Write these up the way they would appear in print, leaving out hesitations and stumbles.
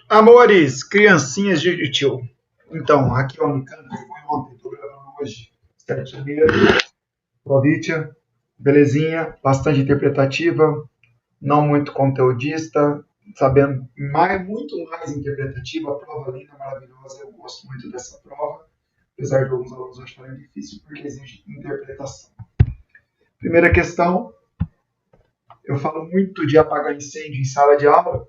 Amores, criancinhas de tio. Então, aqui é o Unicamp, foi ontem, estou gravando hoje, 7 de janeiro. Provítia, belezinha, bastante interpretativa, não muito conteudista, sabendo muito mais interpretativa, a prova linda, maravilhosa, eu gosto muito dessa prova, apesar de alguns alunos acharem difícil, porque exige interpretação. Primeira questão, eu falo muito de apagar incêndio em sala de aula.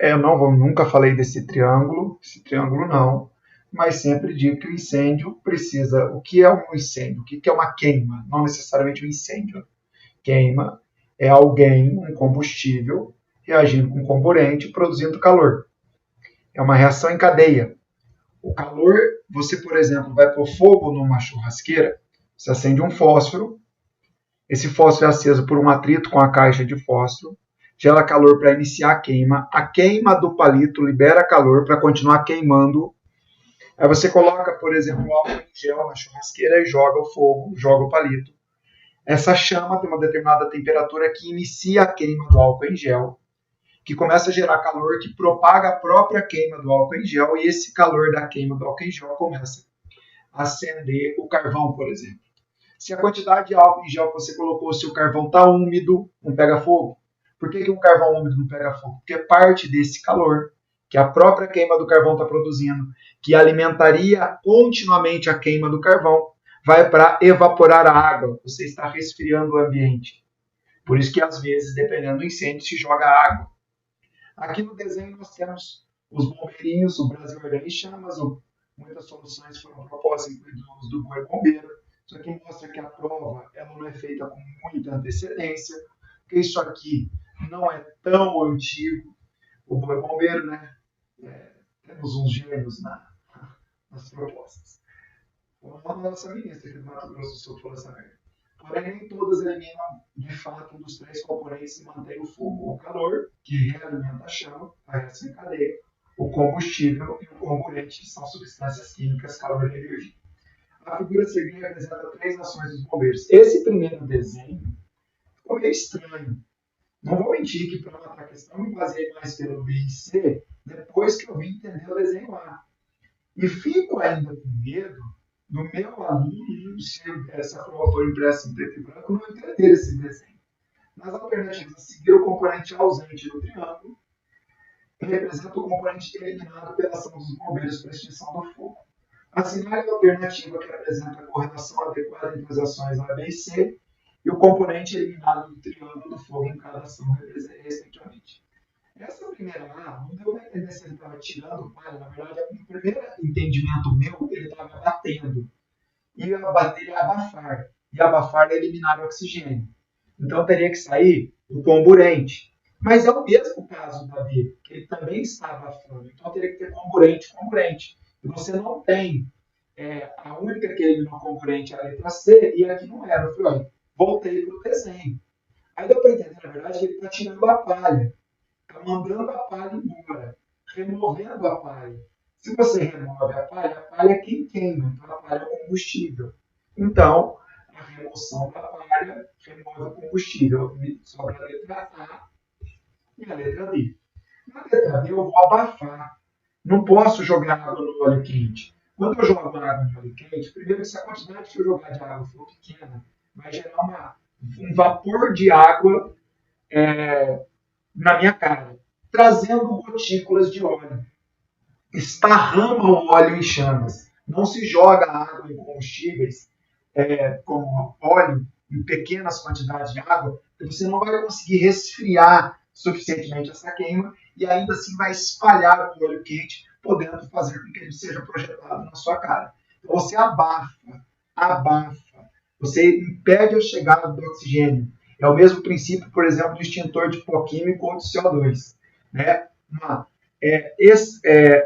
Eu nunca falei desse triângulo, esse triângulo não, mas sempre digo que o incêndio precisa. O que é um incêndio? O que é uma queima? Não necessariamente um incêndio. Queima é alguém, um combustível, reagindo com comburente, produzindo calor. É uma reação em cadeia. O calor, você, por exemplo, vai pôr fogo numa churrasqueira, você acende um fósforo, esse fósforo é aceso por um atrito com a caixa de fósforo, gera calor para iniciar a queima. A queima do palito libera calor para continuar queimando. Aí você coloca, por exemplo, álcool em gel na churrasqueira e joga o fogo, joga o palito. Essa chama tem uma determinada temperatura que inicia a queima do álcool em gel, que começa a gerar calor, que propaga a própria queima do álcool em gel, e esse calor da queima do álcool em gel começa a acender o carvão, por exemplo. Se a quantidade de álcool em gel que você colocou, se o carvão está úmido, não pega fogo. Por que um carvão úmido não pega fogo? Porque parte desse calor que a própria queima do carvão está produzindo, que alimentaria continuamente a queima do carvão, vai para evaporar a água. Você está resfriando o ambiente. Por isso que, às vezes, dependendo do incêndio, se joga água. Aqui no desenho nós temos os bombeirinhos, o Brasil Ardendo em Chamas, muitas soluções foram propostas, incluindo o uso do boi bombeiro. Isso aqui mostra que a prova ela não é feita com muita antecedência, porque isso aqui não é tão antigo. O boi bombeiro, né? Temos uns gênios nas propostas. Vamos lá na nossa ministra aqui do Mato Grosso do Sul falou essa merda. Porém, nem todas eliminam de fato um dos três componentes que mantém o fogo: o calor, que realimenta a chama, a reação em cadeia, o combustível e o comburente, que são substâncias químicas, calor e energia. A figura seguinte representa três nações dos bombeiros. Esse primeiro desenho ficou meio estranho. Não vou mentir que para matar a questão me baseei mais pelo B e C depois que eu vim entender o desenho A. E fico ainda com medo do meu aluno, se essa prova for impressa em preto e branco, não entender esse desenho. Nas alternativas a seguir, o componente ausente do triângulo representa o componente eliminado pela ação dos bombeiros para extinção do fogo. Assinale a alternativa que apresenta a correlação adequada entre as ações A, B e C e o componente eliminado do triângulo do fogo em cada ação, respectivamente. Essa primeira A, não deu para entender se ele estava tirando palha. Na verdade, no primeiro entendimento meu, ele estava batendo. E bater é abafar. E abafar é eliminar o oxigênio. Então teria que sair o comburente. Mas é o mesmo caso da B, que ele também está abafando. Então teria que ter comburente, comburente. E você não tem. A única que eliminou comburente é a letra C, e aqui não era. Eu falei, olha, voltei para o desenho. Aí deu para entender, na verdade, que ele está tirando a palha. Está mandando a palha embora, removendo a palha. Se você remove a palha é quem queima, então a palha é o combustível. Então, a remoção da palha remove o combustível. Sobra a letra A e a letra D. Na letra D eu vou abafar. Não posso jogar água no óleo quente. Quando eu jogo água no óleo quente, primeiro que se a quantidade que eu jogar de água for pequena, vai gerar um vapor de água na minha cara, trazendo gotículas de óleo. Esparrama o óleo em chamas. Não se joga água em combustíveis como óleo em pequenas quantidades de água, porque você não vai conseguir resfriar suficientemente essa queima e ainda assim vai espalhar o óleo quente, podendo fazer com que ele seja projetado na sua cara. Então você abafa, você impede a chegada do oxigênio. É o mesmo princípio, por exemplo, do extintor de pó químico ou de CO2. Né?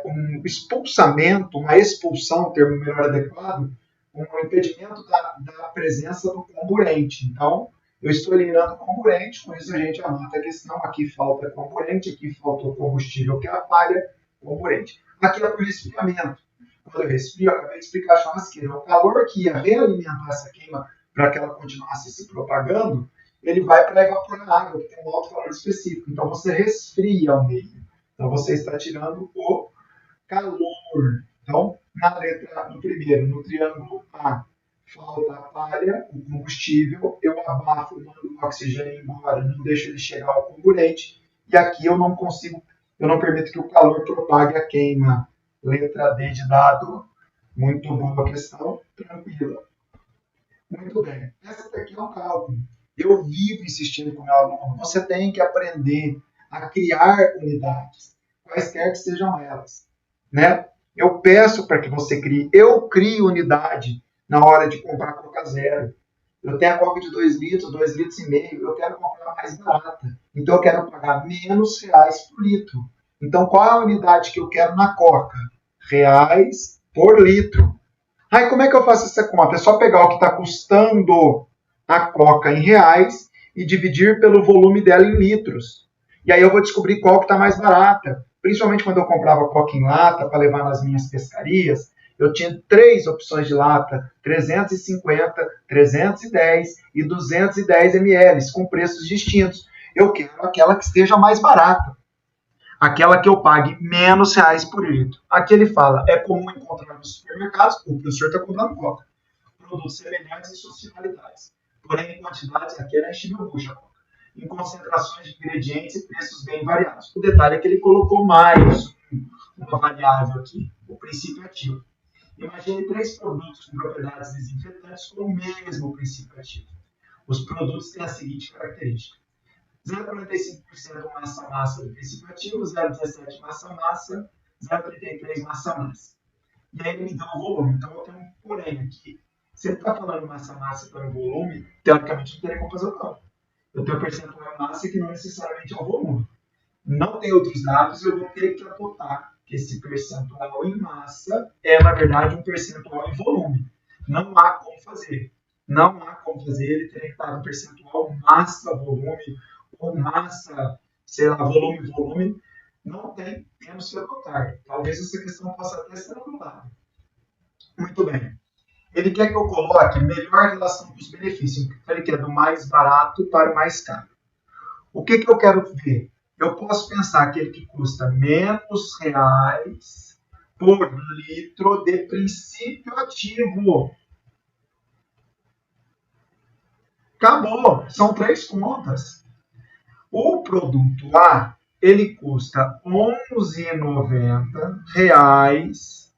Um expulsamento, uma expulsão, termo melhor adequado, um impedimento da presença do comburente. Então, eu estou eliminando o comburente, com isso a gente anota a questão, aqui falta comburente, aqui falta o combustível, que é a palha, comburente. Aqui é para o resfriamento. Quando eu resfrio, eu acabei de explicar a churrasqueira. O calor que ia realimentar essa queima para que ela continuasse se propagando, ele vai para evaporar a água, que tem um alto calor específico. Então, você resfria o meio. Então, você está tirando o calor. Então, no primeiro, no triângulo A, falta a palha, o combustível, eu abafo, mando o oxigênio embora, não deixo ele chegar ao comburente, e aqui eu não consigo, eu não permito que o calor propague a queima. Letra D de dado, muito boa questão, tranquila. Muito bem. Essa daqui é um cálculo. Eu vivo insistindo com o meu aluno, você tem que aprender a criar unidades, quaisquer que sejam elas, né? Eu peço para que você crie. Eu crio unidade na hora de comprar Coca Zero. Eu tenho a Coca de 2 litros, 2 litros e meio. Eu quero comprar mais barata. Então eu quero pagar menos reais por litro. Então qual é a unidade que eu quero na Coca? Reais por litro. Aí como é que eu faço essa conta? É só pegar o que está custando a Coca em reais e dividir pelo volume dela em litros. E aí eu vou descobrir qual que está mais barata. Principalmente quando eu comprava Coca em lata para levar nas minhas pescarias, eu tinha 3 opções de lata, 350, 310 e 210 ml, com preços distintos. Eu quero aquela que esteja mais barata, aquela que eu pague menos reais por litro. Aqui ele fala, é comum encontrar nos supermercados, o professor está comprando Coca, produtos semelhantes em suas finalidades, porém em quantidades, aqui era encher meu bucho, em concentrações de ingredientes e preços bem variados. O detalhe é que ele colocou mais uma variável aqui, o princípio ativo. Imagine 3 produtos com propriedades desinfetantes com o mesmo princípio ativo. Os produtos têm a seguinte característica: 0,45% massa-massa do princípio ativo, 0,17 massa-massa, 0,33 massa-massa. E aí ele me deu o volume. Então eu tenho um porém aqui. Se ele está falando massa-massa pelo volume, teoricamente não teria como fazer o cálculo. Eu tenho percentual em massa que não necessariamente é o volume. Não tem outros dados, eu vou ter que adotar que esse percentual em massa é, na verdade, um percentual em volume. Não há como fazer. Não há como fazer, ele teria que estar no percentual massa-volume, ou massa, sei lá, volume-volume. Não tem, temos que adotar. Talvez essa questão possa até ser adotada. Muito bem. Ele quer que eu coloque melhor relação custo-benefício. Ele quer do mais barato para o mais caro. O que eu quero ver? Eu posso pensar aquele que custa menos reais por litro de princípio ativo. Acabou. São 3 contas. O produto A, ele custa R$ 11,90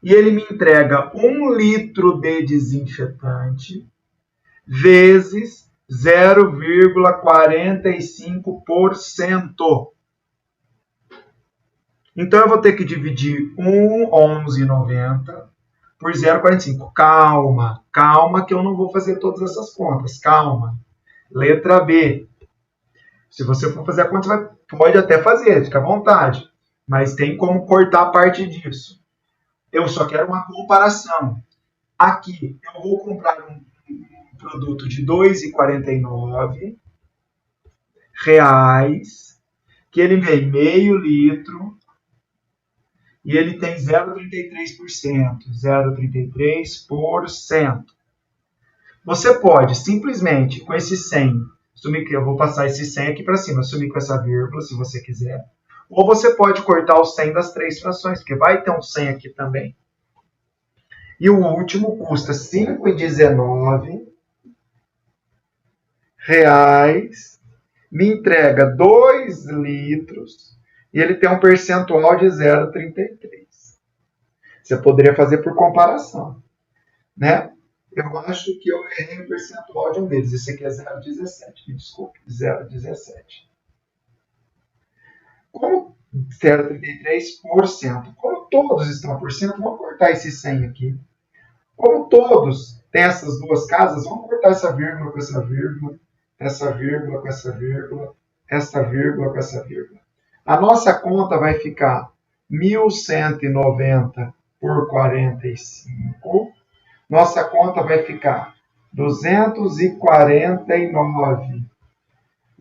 e ele me entrega 1 litro de desinfetante vezes 0,45%. Então, eu vou ter que dividir 11,90 por 0,45. Calma, calma que eu não vou fazer todas essas contas. Calma. Letra B. Se você for fazer a conta, você pode até fazer, fica à vontade. Mas tem como cortar parte disso. Eu só quero uma comparação. Aqui, eu vou comprar um produto de R$ 2,49, que ele vem meio litro, e ele tem 0,33%. 0,33%. Você pode simplesmente, com esse 100, eu vou passar esse 100 aqui para cima, sumir com essa vírgula, se você quiser. Ou você pode cortar o 100 das 3 frações, porque vai ter um 100 aqui também. E o último custa R$ 5,19, me entrega 2 litros e ele tem um percentual de 0,33. Você poderia fazer por comparação, né? Eu acho que eu errei o percentual de um deles. Esse aqui é 0,17, me desculpe, 0,17. Como 0,33%, como todos estão por cento, vamos cortar esse 100 aqui. Como todos têm essas duas casas, vamos cortar essa vírgula com essa vírgula, essa vírgula com essa vírgula, essa vírgula com essa vírgula. A nossa conta vai ficar 1.190 por 45. Nossa conta vai ficar 249.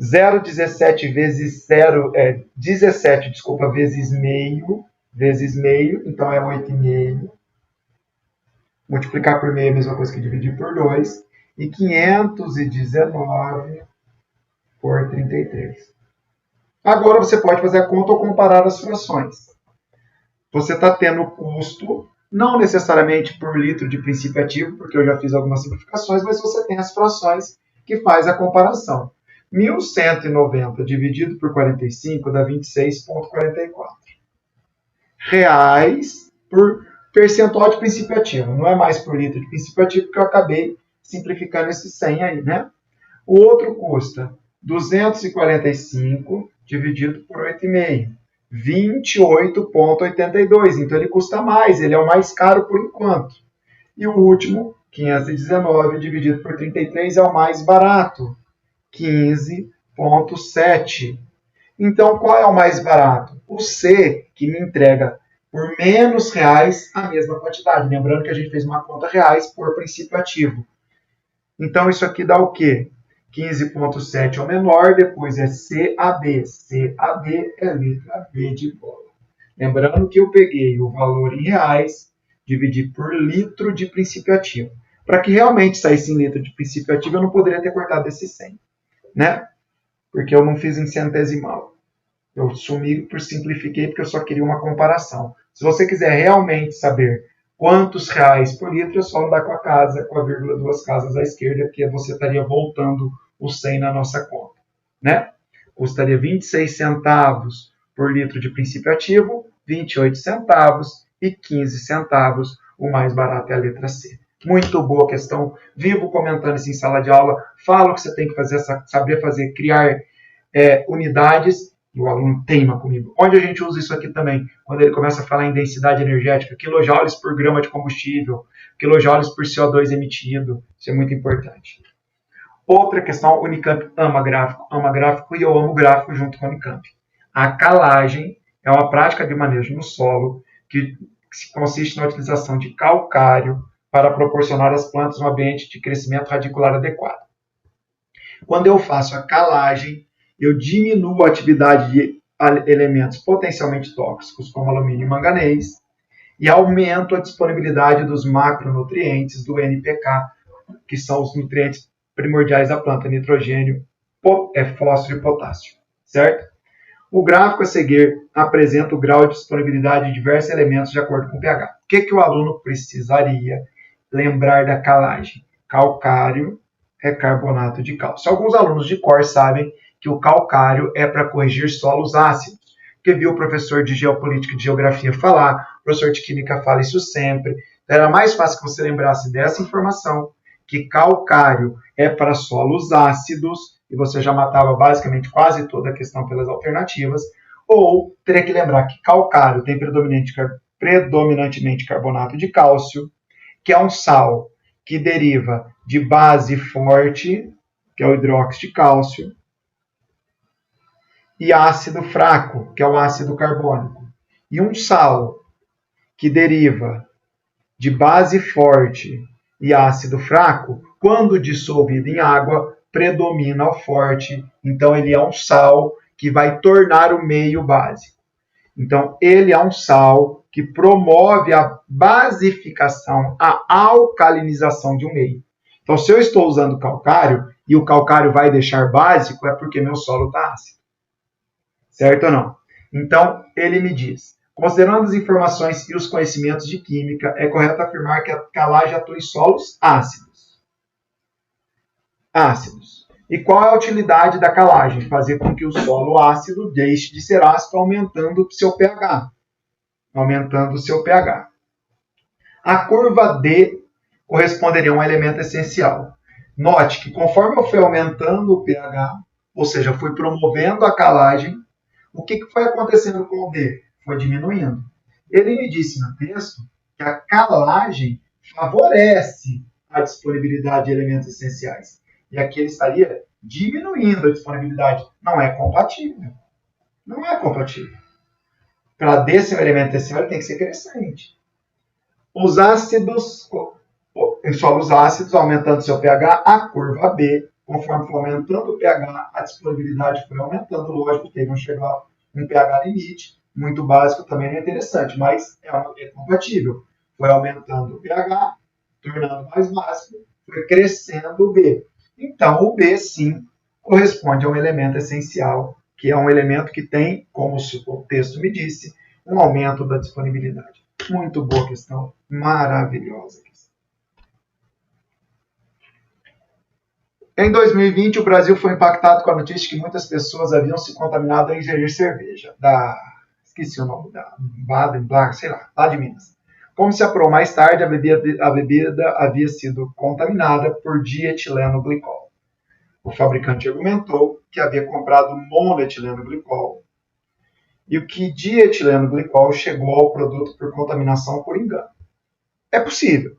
0,17 vezes 0, 17, desculpa, vezes meio, então é 8,5. Multiplicar por meio é a mesma coisa que dividir por 2. E 519 por 33. Agora você pode fazer a conta ou comparar as frações. Você está tendo o custo, não necessariamente por litro de princípio ativo, porque eu já fiz algumas simplificações, mas você tem as frações que faz a comparação. 1.190 dividido por 45 dá 26,44 reais por percentual de princípio ativo. Não é mais por litro de princípio ativo, porque eu acabei simplificando esse 100 aí, né? O outro custa 245 dividido por 8,5. 28,82. Então ele custa mais, ele é o mais caro por enquanto. E o último, 519 dividido por 33 é o mais barato, 15,7. Então qual é o mais barato? O C, que me entrega por menos reais a mesma quantidade. Lembrando que a gente fez uma conta reais por princípio ativo. Então isso aqui dá o quê? 15,7 é o menor, depois é CAB. CAB é letra B de bola. Lembrando que eu peguei o valor em reais, dividi por litro de princípio ativo. Para que realmente saísse em litro de princípio ativo, eu não poderia ter cortado esse 100, né? Porque eu não fiz em centesimal. Eu sumi por simplifiquei porque eu só queria uma comparação. Se você quiser realmente saber quantos reais por litro, é só andar com a casa, com a vírgula duas casas à esquerda, que você estaria voltando o 100 na nossa conta, né? Custaria 26 centavos por litro de princípio ativo, 28 centavos e 15 centavos. O mais barato é a letra C. Muito boa questão. Vivo comentando isso em sala de aula. Falo que você tem que fazer saber fazer, criar unidades. E o aluno teima comigo. Onde a gente usa isso aqui também? Quando ele começa a falar em densidade energética, quilojoules por grama de combustível, quilojoules por CO2 emitido. Isso é muito importante. Outra questão, Unicamp ama gráfico e eu amo gráfico junto com a Unicamp. A calagem é uma prática de manejo no solo que consiste na utilização de calcário para proporcionar às plantas um ambiente de crescimento radicular adequado. Quando eu faço a calagem, eu diminuo a atividade de elementos potencialmente tóxicos, como alumínio e manganês, e aumento a disponibilidade dos macronutrientes do NPK, que são os nutrientes primordiais da planta, nitrogênio, fósforo e potássio, certo? O gráfico a seguir apresenta o grau de disponibilidade de diversos elementos de acordo com o pH. O que o aluno precisaria lembrar da calagem? Calcário é carbonato de cálcio. Alguns alunos de cor sabem que o calcário é para corrigir solos ácidos, porque viu o professor de geopolítica e de geografia falar, o professor de química fala isso sempre. Então, era mais fácil que você lembrasse dessa informação, que calcário é para solos ácidos, e você já matava basicamente quase toda a questão pelas alternativas, ou teria que lembrar que calcário tem predominantemente carbonato de cálcio, que é um sal que deriva de base forte, que é o hidróxido de cálcio, e ácido fraco, que é o ácido carbônico. E um sal que deriva de base forte e ácido fraco, quando dissolvido em água, predomina o forte. Então, ele é um sal que vai tornar o meio básico. Então, ele é um sal que promove a basificação, a alcalinização de um meio. Então, se eu estou usando calcário e o calcário vai deixar básico, é porque meu solo está ácido. Certo ou não? Então, ele me diz: considerando as informações e os conhecimentos de química, é correto afirmar que a calagem atua em solos ácidos. Ácidos. E qual é a utilidade da calagem? Fazer com que o solo ácido deixe de ser ácido, aumentando o seu pH. Aumentando o seu pH. A curva D corresponderia a um elemento essencial. Note que conforme eu fui aumentando o pH, ou seja, fui promovendo a calagem, o que foi acontecendo com o D? Foi diminuindo. Ele me disse no texto que a calagem favorece a disponibilidade de elementos essenciais. E aqui ele estaria diminuindo a disponibilidade. Não é compatível. Não é compatível. Para D ser um elemento essencial, ele tem que ser crescente. Os ácidos, em solos ácidos, aumentando seu pH, a curva B, conforme foi aumentando o pH, a disponibilidade foi aumentando. Lógico, teve um pH limite, muito básico, também não é interessante, mas é compatível. Foi aumentando o pH, tornando mais básico, foi crescendo o B. Então, o B, sim, corresponde a um elemento essencial que é um elemento que tem, como o texto me disse, um aumento da disponibilidade. Muito boa questão, maravilhosa questão. Em 2020, o Brasil foi impactado com a notícia que muitas pessoas haviam se contaminado ao ingerir cerveja, esqueci o nome, da Baden, sei lá de Minas. Como se apurou mais tarde, a bebida havia sido contaminada por dietileno glicol. O fabricante argumentou que havia comprado monoetileno glicol e o que dietileno glicol chegou ao produto por contaminação por engano. É possível.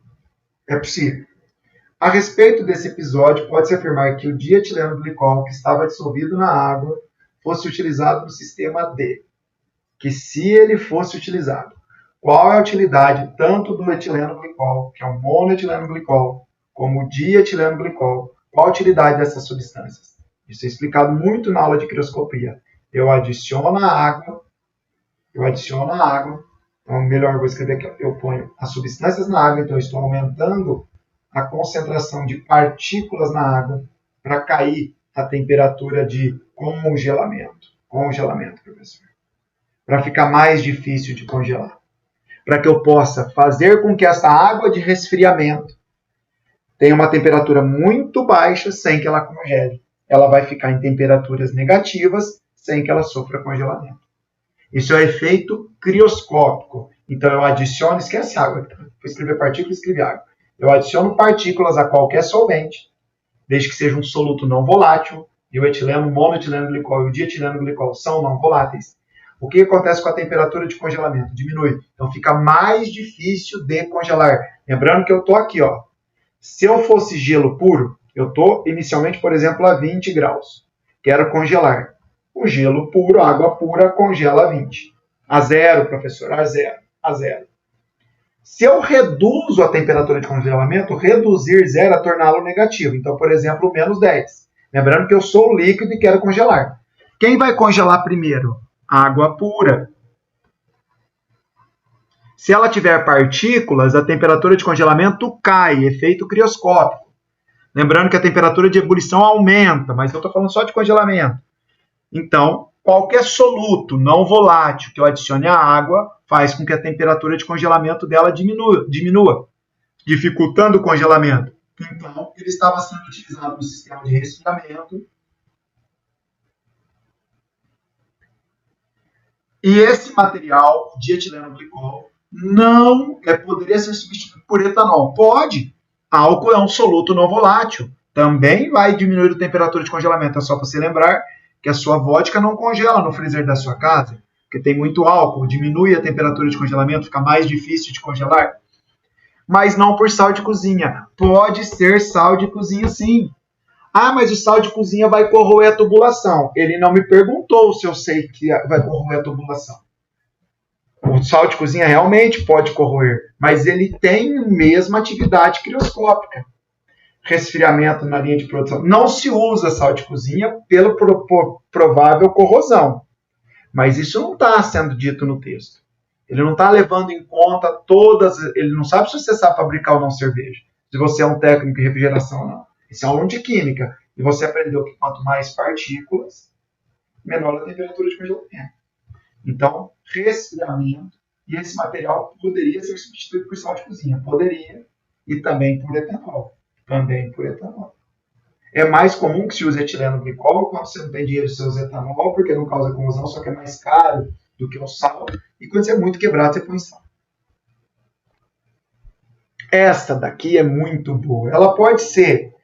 A respeito desse episódio, pode-se afirmar que o dietileno glicol que estava dissolvido na água fosse utilizado no sistema D. Que se ele fosse utilizado, qual é a utilidade tanto do etileno glicol, que é o monoetileno glicol, como o dietileno glicol? Qual a utilidade dessas substâncias? Isso é explicado muito na aula de crioscopia. Eu adiciono a água, então melhor vou escrever aqui, eu ponho as substâncias na água, então eu estou aumentando a concentração de partículas na água para cair a temperatura de congelamento. Congelamento, professor. Para ficar mais difícil de congelar. Para que eu possa fazer com que essa água de resfriamento tenha uma temperatura muito baixa sem que ela congele. Ela vai ficar em temperaturas negativas sem que ela sofra congelamento. Isso é efeito crioscópico. Então eu adiciono, esquece água, vou escrever partícula, escrever água. Eu adiciono partículas a qualquer solvente, desde que seja um soluto não volátil, e o etileno, o monoetileno glicol e o dietileno glicol são não voláteis. O que acontece com a temperatura de congelamento? Diminui. Então fica mais difícil de congelar. Lembrando que eu estou aqui, ó. Se eu fosse gelo puro, eu estou inicialmente, por exemplo, a 20 graus. Quero congelar. O gelo puro, a água pura, congela a 20. A zero, professor, a zero. Se eu reduzo a temperatura de congelamento, reduzir zero é torná-lo negativo. Então, por exemplo, menos 10. Lembrando que eu sou líquido e quero congelar. Quem vai congelar primeiro? Água pura. Se ela tiver partículas, a temperatura de congelamento cai, efeito crioscópico. Lembrando que a temperatura de ebulição aumenta, mas eu estou falando só de congelamento. Então, qualquer soluto não volátil que eu adicione à água faz com que a temperatura de congelamento dela diminua, dificultando o congelamento. Então, ele estava sendo utilizado no sistema de resfriamento. E esse material, dietileno glicol, não poderia ser substituído por etanol. Pode. Álcool é um soluto não volátil. Também vai diminuir a temperatura de congelamento. É só você lembrar que a sua vodka não congela no freezer da sua casa, porque tem muito álcool, diminui a temperatura de congelamento, fica mais difícil de congelar. Mas não por sal de cozinha. Pode ser sal de cozinha, sim. Ah, mas o sal de cozinha vai corroer a tubulação. Ele não me perguntou se eu sei que vai corroer a tubulação. O sal de cozinha realmente pode corroer, mas ele tem a mesma atividade crioscópica. Resfriamento na linha de produção. Não se usa sal de cozinha pela provável corrosão. Mas isso não está sendo dito no texto. Ele não está levando em conta todas... Ele não sabe se você sabe fabricar ou não cerveja. Se você é um técnico em refrigeração ou não. Esse é um aluno de química. E você aprendeu que quanto mais partículas, menor a temperatura de congelamento. Então, resfriamento. E esse material poderia ser substituído por sal de cozinha. Poderia. E também por etanol. É mais comum que se use etileno glicol quando você não tem dinheiro, você usa etanol, porque não causa corrosão, só que é mais caro do que o sal. E quando você é muito quebrado, você põe sal. Esta daqui é muito boa. Ela pode ser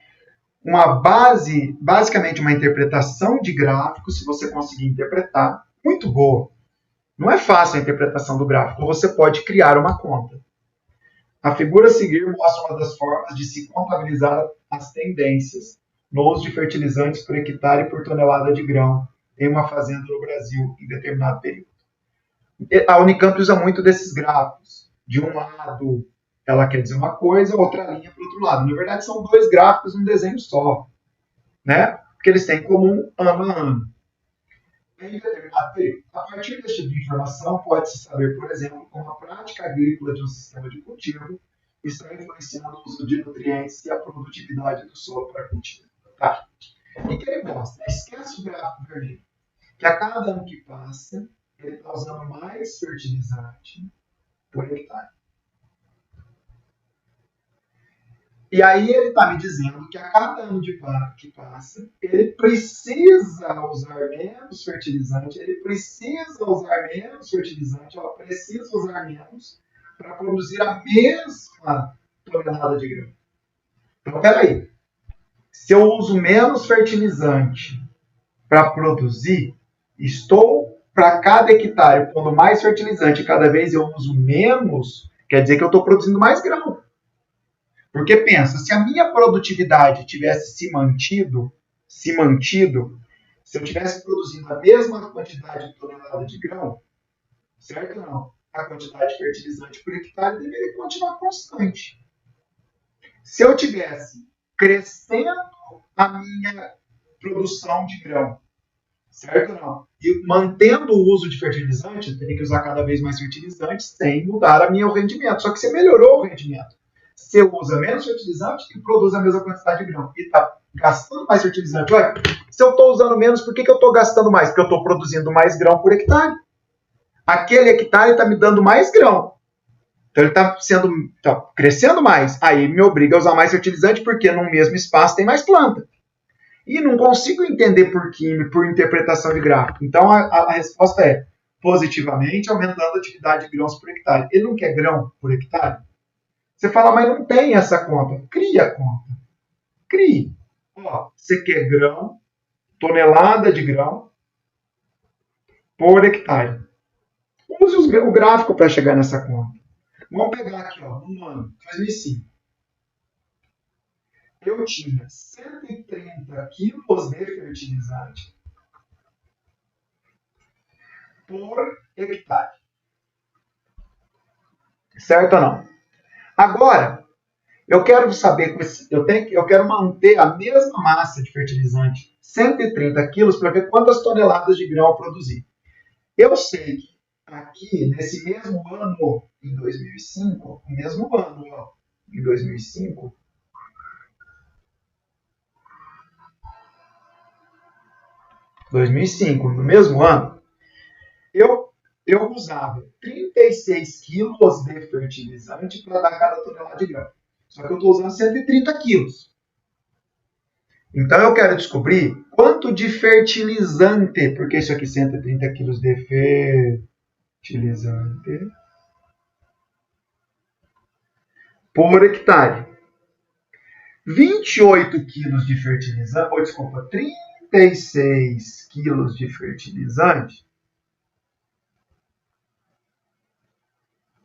basicamente uma interpretação de gráfico, se você conseguir interpretar, muito boa. Não é fácil a interpretação do gráfico, você pode criar uma conta. A figura a seguir mostra uma das formas de se contabilizar as tendências no uso de fertilizantes por hectare e por tonelada de grão em uma fazenda no Brasil em determinado período. A Unicamp usa muito desses gráficos. De um lado, ela quer dizer uma coisa, outra linha para o outro lado. Na verdade, são dois gráficos num desenho só, né? Porque eles têm em comum ano a ano. Em determinado período. A partir deste tipo de informação, pode-se saber, por exemplo, como a prática agrícola de um sistema de cultivo está influenciando o uso de nutrientes e a produtividade do solo para cultivo. Tá? O que ele mostra? Esquece o gráfico vermelho. que a cada ano que passa, ele está usando mais fertilizante por hectare. E aí ele está me dizendo que a cada ano que passa, ele precisa usar menos fertilizante, ela precisa usar menos para produzir a mesma tonelada de grão. Então, peraí. Se eu uso menos fertilizante para produzir, estou para cada hectare pondo mais fertilizante e cada vez eu uso menos, quer dizer que eu estou produzindo mais grão. Porque pensa, se a minha produtividade tivesse se mantido, se eu tivesse produzindo a mesma quantidade de tonelada de grão, certo ou não? A quantidade de fertilizante por hectare deveria continuar constante. Se eu tivesse crescendo a minha produção de grão, certo ou não? E mantendo o uso de fertilizante, eu teria que usar cada vez mais fertilizantes sem mudar meu rendimento. Só que você melhorou o rendimento. Você usa menos fertilizante e produz a mesma quantidade de grão. E está gastando mais fertilizante. Ué, se eu estou usando menos, por que eu estou gastando mais? Porque eu estou produzindo mais grão por hectare. Aquele hectare está me dando mais grão. Então ele está crescendo mais. Aí me obriga a usar mais fertilizante porque no mesmo espaço tem mais planta. E não consigo entender por interpretação de gráfico. Então a resposta é positivamente aumentando a atividade de grãos por hectare. Ele não quer grão por hectare? Você fala, mas não tem essa conta. Cria a conta. Crie. Ó, você quer grão, tonelada de grão por hectare. Use o gráfico para chegar nessa conta. Vamos pegar aqui, ó, no ano 2005. Eu tinha 130 quilos de fertilizante por hectare. Certo ou não? Agora, eu quero saber, eu quero manter a mesma massa de fertilizante, 130 quilos, para ver quantas toneladas de grão eu produzi. Eu sei que aqui, nesse mesmo ano, em 2005, no mesmo ano, ó, em 2005, no mesmo ano, eu usava 36 quilos de fertilizante para dar cada tonelada de grão. Só que eu estou usando 130 quilos. Então eu quero descobrir quanto de fertilizante, porque isso aqui 130 quilos de fertilizante por hectare. 28 quilos de fertilizante, 36 quilos de fertilizante.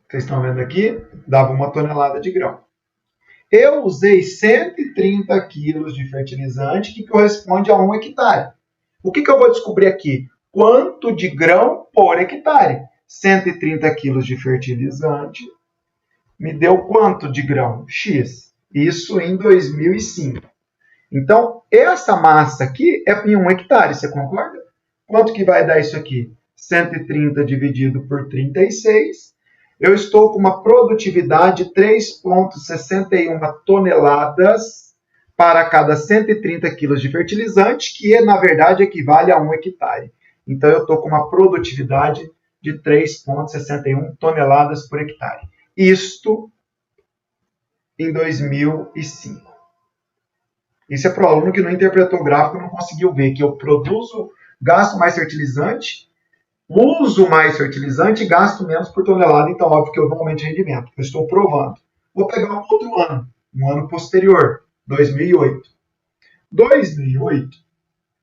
Vocês estão vendo aqui? Dava uma tonelada de grão. Eu usei 130 quilos de fertilizante, que corresponde a 1 hectare. O que eu vou descobrir aqui? Quanto de grão por hectare? 130 quilos de fertilizante me deu quanto de grão? X. Isso em 2005. Então, essa massa aqui é em 1 hectare, você concorda? Quanto que vai dar isso aqui? 130 dividido por 36. Eu estou com uma produtividade de 3,61 toneladas para cada 130 quilos de fertilizante, que na verdade equivale a 1 hectare. Então eu estou com uma produtividade de 3,61 toneladas por hectare. Isto em 2005. Isso é para o aluno que não interpretou o gráfico e não conseguiu ver que eu gasto mais fertilizante, uso mais fertilizante e gasto menos por tonelada, então óbvio que eu vou aumentar o rendimento. Eu estou provando. Vou pegar um outro ano, um ano posterior, 2008. 2008,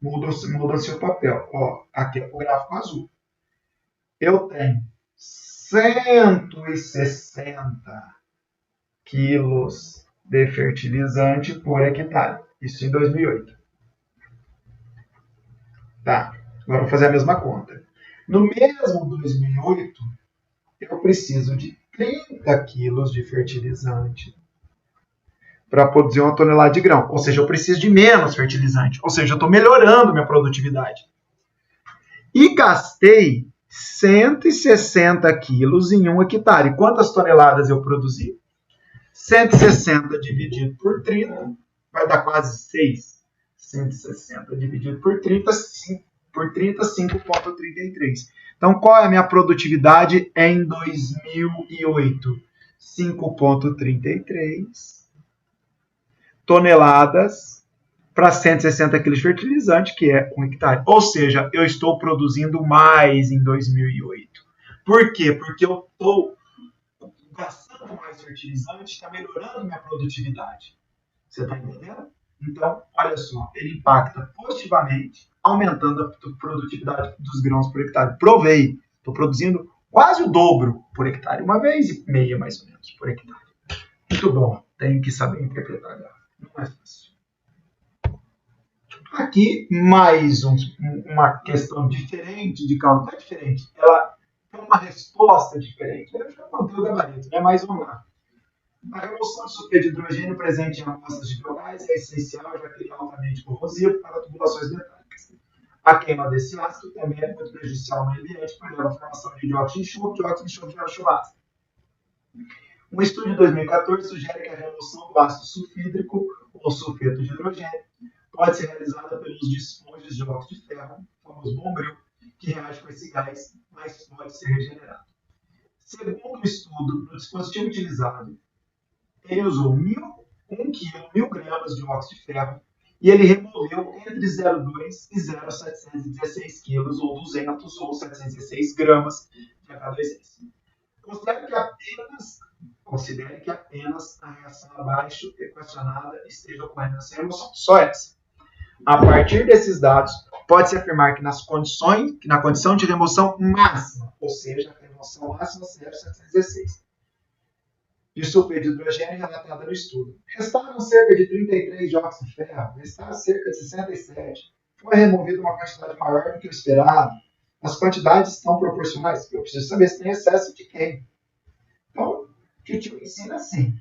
muda-se o papel. Ó, aqui é o gráfico azul. Eu tenho 160 quilos de fertilizante por hectare. Isso em 2008. Tá, agora vou fazer a mesma conta. No mesmo 2008, eu preciso de 30 quilos de fertilizante para produzir 1 tonelada de grão. Ou seja, eu preciso de menos fertilizante. Ou seja, eu estou melhorando minha produtividade. E gastei 160 quilos em 1 hectare. Quantas toneladas eu produzi? 160 dividido por 30 vai dar quase 6. 160 dividido por 30, 5%. por 35,33. Então, qual é a minha produtividade em 2008? 5,33 toneladas para 160 quilos de fertilizante, que é 1 hectare. Ou seja, eu estou produzindo mais em 2008. Por quê? Porque eu estou gastando mais fertilizante, está melhorando minha produtividade. Você está entendendo? Então, olha só, ele impacta positivamente, aumentando a produtividade dos grãos por hectare. Provei, estou produzindo quase o dobro por hectare, 1,5 vezes mais ou menos por hectare. Muito bom, tenho que saber interpretar gráfico, não é fácil. Aqui, mais uma questão diferente de cálculo, não é diferente, ela tem uma resposta diferente. Eu já contei o gabarito, né? Mas vamos lá. A remoção de sulfeto de hidrogênio presente em amostras de biogás é essencial, já que ele é altamente corrosivo para tubulações metálicas. A queima desse ácido também é muito prejudicial no ambiente, por exemplo, a formação de dióxido de enxofre gera chuvasco. Um estudo de 2014 sugere que a remoção do ácido sulfídrico ou sulfeto de hidrogênio pode ser realizada pelo uso de esponjas de óxido de ferro, o famoso bombril, que reage com esse gás, mas pode ser regenerado. Segundo o estudo, no dispositivo utilizado, ele usou 1 kg, 1.000 gramas de óxido de ferro, e ele removeu entre 0,2 e 0,716 kg, ou 200 ou 716 gramas de H2S. Considere que apenas a reação abaixo equacionada esteja ocorrendo nessa remoção. Só essa. A partir desses dados, pode-se afirmar que na condição de remoção máxima, ou seja, a remoção máxima 0,716, de sulfeto de hidrogênio relatada no estudo. Restaram cerca de 33 de óxido de ferro, restaram cerca de 67. Foi removida uma quantidade maior do que o esperado. As quantidades estão proporcionais. Eu preciso saber se tem excesso de quem. Então, o que te ensina assim: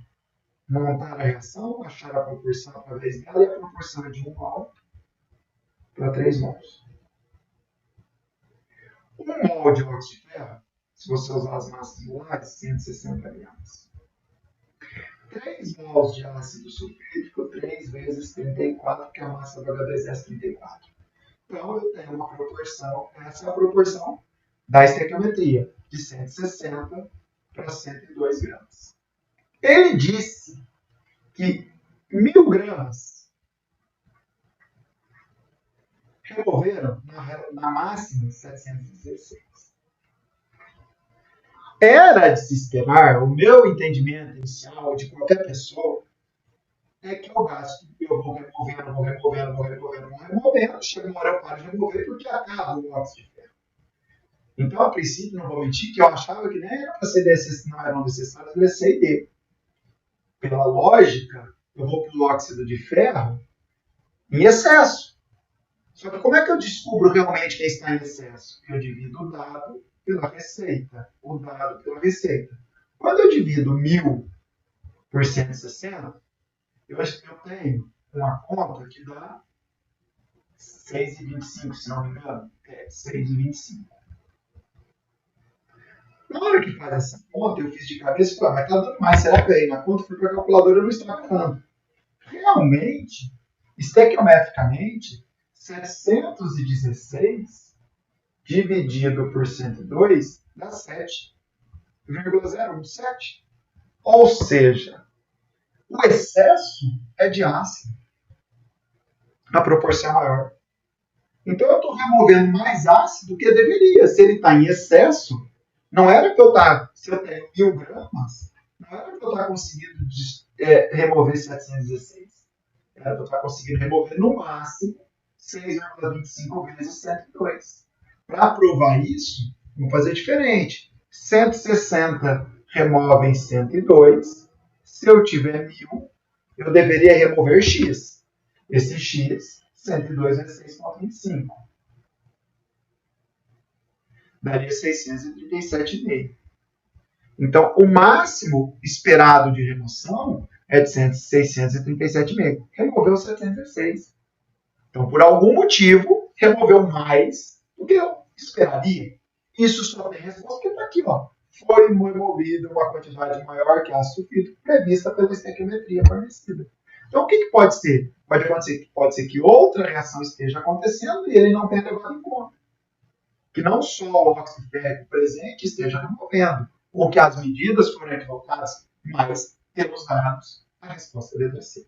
montar a reação, achar a proporção através dela, e a proporção é de 1 mol para 3 mols. 1 mol de óxido de ferro, se você usar as massas molares, 160 gramas. 3 mols de ácido sulfídrico, 3 vezes 34, que é a massa do H2S 34. Então, eu tenho uma proporção, essa é a proporção da estequiometria, de 160 para 102 gramas. Ele disse que 1.000 gramas removeram na máxima 716. Era de se esperar, o meu entendimento inicial de qualquer pessoa é que eu gasto, eu vou removendo, chega uma hora eu paro de remover porque acaba o óxido de ferro. Então, a princípio, não vou mentir, que eu achava que nem era para ser não eram necessários B, C e D. Pela lógica, eu vou para o óxido de ferro em excesso. Só que como é que eu descubro realmente quem está em excesso? Eu divido o dado pela receita. O dado pela receita. Quando eu divido 1.000 por 160, eu tenho uma conta que dá 6,25, se não me engano. 6,25. Na hora que faz essa conta, eu fiz de cabeça e falei, mas está dando mais. Será que aí na conta fui para a calculadora não está dando? Realmente, estequiometricamente, 716 dividido por 102 dá 7,017. Ou seja, o excesso é de ácido. A proporção é maior. Então, eu estou removendo mais ácido do que deveria. Se ele está em excesso, não era que eu estar, se eu tenho 1.000 gramas, não era que eu estar conseguindo remover 716. Era que eu estar conseguindo remover no máximo 6,25 vezes 102. Para provar isso, vou fazer diferente. 160 remove em 102. Se eu tiver 1.000, eu deveria remover X. Esse X, 102 vezes 6,25. Daria 637,5. Então, o máximo esperado de remoção é de 637,5. Removeu 706. Então, por algum motivo, removeu mais do que eu esperaria. Isso só tem resposta porque está aqui, ó. Foi removida uma quantidade maior que a sulfídrico prevista pela estequiometria fornecida. Então, o que pode ser? Pode ser que outra reação esteja acontecendo e ele não tenha levado em conta. Que não só o óxido férrico presente esteja removendo, ou que as medidas foram equivocadas, mas pelos dados, a resposta é letra C.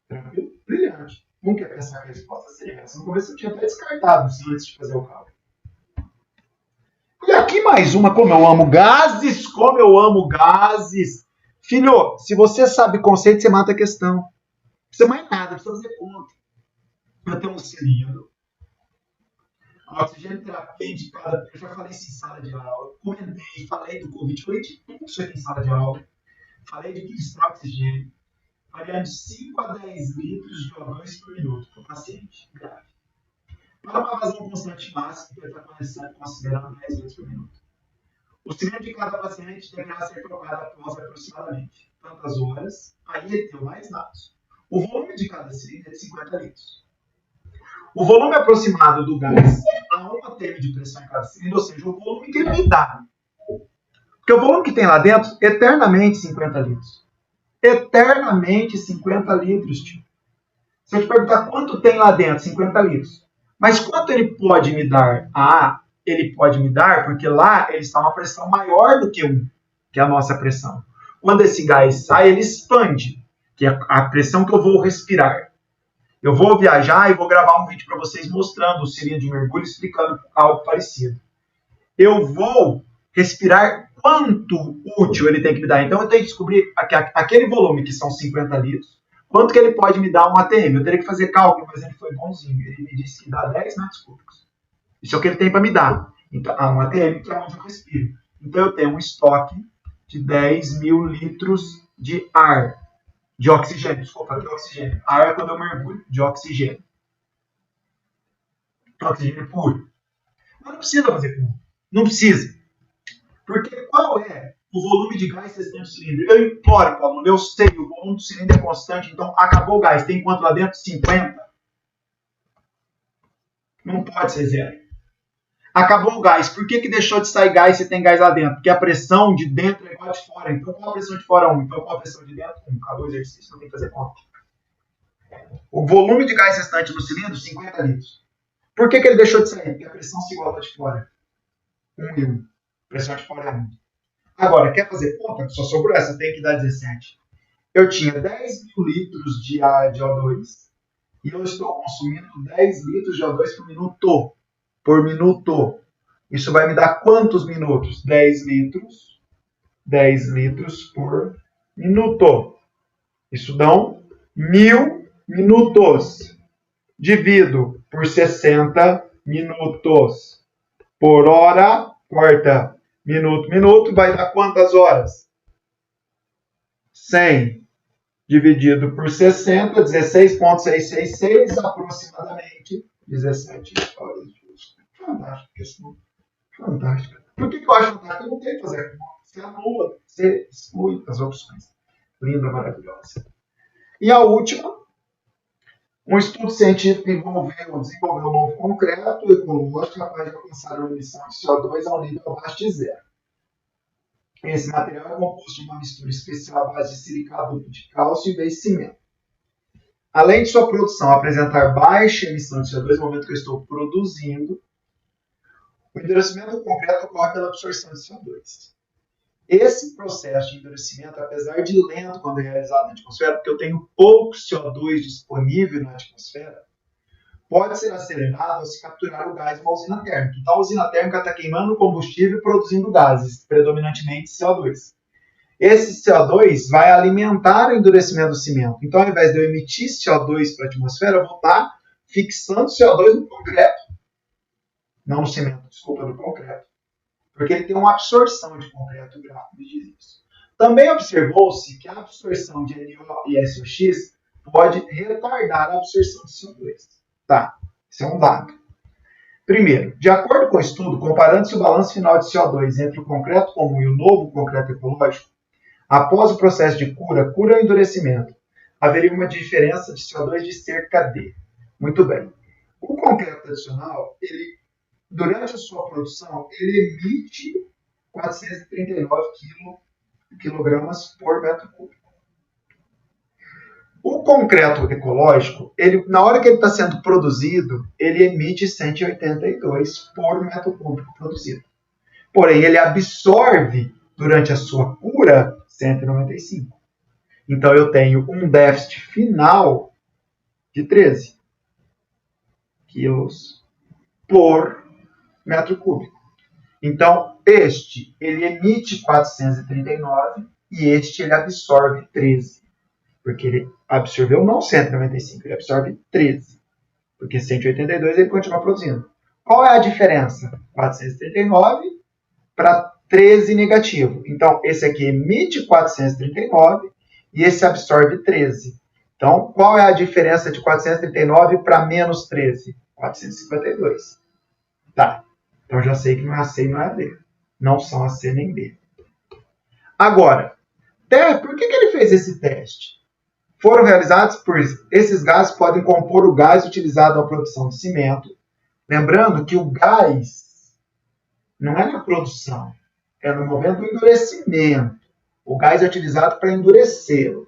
Tranquilo? Brilhante. Não quer pensar que a resposta seria essa? No começo eu tinha até descartado isso antes de fazer o cálculo. E aqui mais uma, como eu amo gases, como eu amo gases. Filho, se você sabe conceito, você mata a questão. Não precisa mais nada, precisa fazer conta. Eu tenho um cilindro. A oxigênio terapia indicada, eu já falei isso em sala de aula, comentei, falei do Covid, falei de tudo isso aqui em sala de aula, falei de filtrar oxigênio, variando de 5 a 10 litros de O2 por minuto para o paciente grave. Para uma vazão constante máxima, que está considerando 10 litros por minuto. O cilindro de cada paciente deverá ser trocado após aproximadamente tantas horas, aí ele tem mais dados. O volume de cada cilindro é de 50 litros. O volume aproximado do gás a 1 atm de pressão em cada cilindro, ou seja, o volume que ele me dá. Porque o volume que tem lá dentro, eternamente 50 litros. Eternamente 50 litros, tio. Se eu te perguntar quanto tem lá dentro, 50 litros. Mas quanto ele pode me dar? Ah, ele pode me dar porque lá ele está uma pressão maior do que que é a nossa pressão. Quando esse gás sai, ele expande, que é a pressão que eu vou respirar. Eu vou viajar e vou gravar um vídeo para vocês mostrando o cilindro de mergulho, explicando algo parecido. Eu vou respirar quanto útil ele tem que me dar. Então eu tenho que descobrir aquele volume, que são 50 litros, quanto que ele pode me dar um ATM. Eu teria que fazer cálculo, mas ele foi bonzinho. Ele me disse que dá 10 metros cúbicos. Isso é o que ele tem para me dar. Então, um ATM, que é onde eu respiro. Então eu tenho um estoque de 10 mil litros de ar. De oxigênio, desculpa, de oxigênio. Ar é quando eu mergulho, de oxigênio. Oxigênio puro. Mas não precisa fazer puro. Não precisa. Porque qual é o volume de gás que vocês têm no cilindro? Eu imploro, Paulo, eu sei, o volume do cilindro é constante, então acabou o gás. Tem quanto lá dentro? 50. Não pode ser zero. Acabou o gás. Por que deixou de sair gás se tem gás lá dentro? Porque a pressão de dentro é igual a de fora. Então qual a pressão de fora? 1. Então qual a pressão de dentro? 1. Acabou o exercício, não tem que fazer conta. O volume de gás restante no cilindro, 50 litros. Por que ele deixou de sair? Porque a pressão se iguala a de fora. 1 e 1. A pressão de fora é 1. Agora, quer fazer conta? Só sobrou essa, tem que dar 17. Eu tinha 10 mil litros de O2 e eu estou consumindo 10 litros de O2 por minuto. Por minuto. Isso vai me dar quantos minutos? 10 litros. 10 litros por minuto. Isso dão 1000 minutos. Divido por 60 minutos. Por hora, corta. Minuto, vai dar quantas horas? 100 dividido por 60, 16,666, aproximadamente 17 horas. Fantástico, questão. Fantástica. Por que eu acho fantástica? Eu não tenho que fazer conta. Você anula, você exclui as opções. Linda, maravilhosa. E a última, um estudo científico desenvolveu um novo concreto ecológico capaz de alcançar uma emissão de CO2 a um nível abaixo de zero. Esse material é composto de uma mistura especial à base de silicato de cálcio e base cimento. Além de sua produção apresentar baixa emissão de CO2 no momento que eu estou produzindo, o endurecimento do concreto ocorre pela absorção de CO2. Esse processo de endurecimento, apesar de lento quando é realizado na atmosfera, porque eu tenho pouco CO2 disponível na atmosfera, pode ser acelerado ao se capturar o gás de uma usina térmica. Então, a usina térmica está queimando combustível e produzindo gases, predominantemente CO2. Esse CO2 vai alimentar o endurecimento do cimento. Então, ao invés de eu emitir CO2 para a atmosfera, eu vou estar fixando CO2 no concreto. Não no cimento, desculpa, no concreto. Porque ele tem uma absorção de concreto, o gráfico diz isso. Também observou-se que a absorção de NO e SOX pode retardar a absorção de CO2. Tá, isso é um dado. Primeiro, de acordo com o estudo, comparando-se o balanço final de CO2 entre o concreto comum e o novo concreto ecológico, após o processo de cura ou endurecimento, haveria uma diferença de CO2 de cerca de. Muito bem. O concreto tradicional, durante a sua produção, ele emite 439 kg por metro cúbico. O concreto ecológico, na hora que ele está sendo produzido, ele emite 182 por metro cúbico produzido. Porém, ele absorve, durante a sua cura, 195. Então, eu tenho um déficit final de 13 quilos por metro cúbico. Então, ele emite 439 e ele absorve 13. Porque ele absorveu não 195, ele absorve 13. Porque 182 ele continua produzindo. Qual é a diferença? 439 para 13 negativo. Então, esse aqui emite 439 e esse absorve 13. Então, qual é a diferença de 439 para menos 13? 452. Tá. Então, já sei que não é AC e não é D. Não são AC nem D. Agora, por que ele fez esse teste? Foram realizados por esses gases podem compor o gás utilizado na produção de cimento. Lembrando que o gás não é na produção, é no momento do endurecimento. O gás é utilizado para endurecê-lo.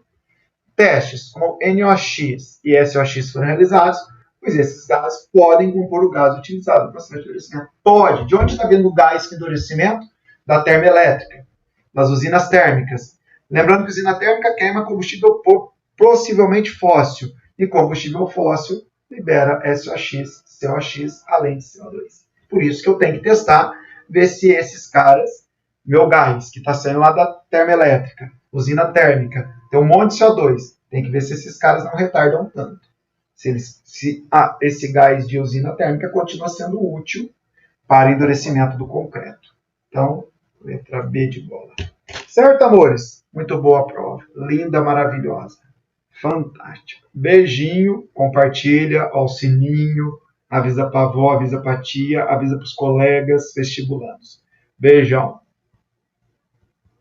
Testes com NOx e SOx foram realizados, pois esses gases podem compor o gás utilizado no processo de endurecimento. Pode. De onde está vindo o gás de endurecimento? Da termoelétrica, das usinas térmicas. Lembrando que a usina térmica queima combustível possivelmente fóssil, e combustível fóssil libera SOx, COx, além de CO2. Por isso que eu tenho que testar, ver se esses caras, meu gás, que está saindo lá da termoelétrica, usina térmica, tem um monte de CO2, tem que ver se esses caras não retardam tanto. Se esse gás de usina térmica continua sendo útil para endurecimento do concreto. Então, letra B de bola. Certo, amores? Muito boa a prova. Linda, maravilhosa. Fantástico. Beijinho, compartilha, ó, o sininho, avisa pra avó, avisa pra tia, avisa pros colegas vestibulandos. Beijão.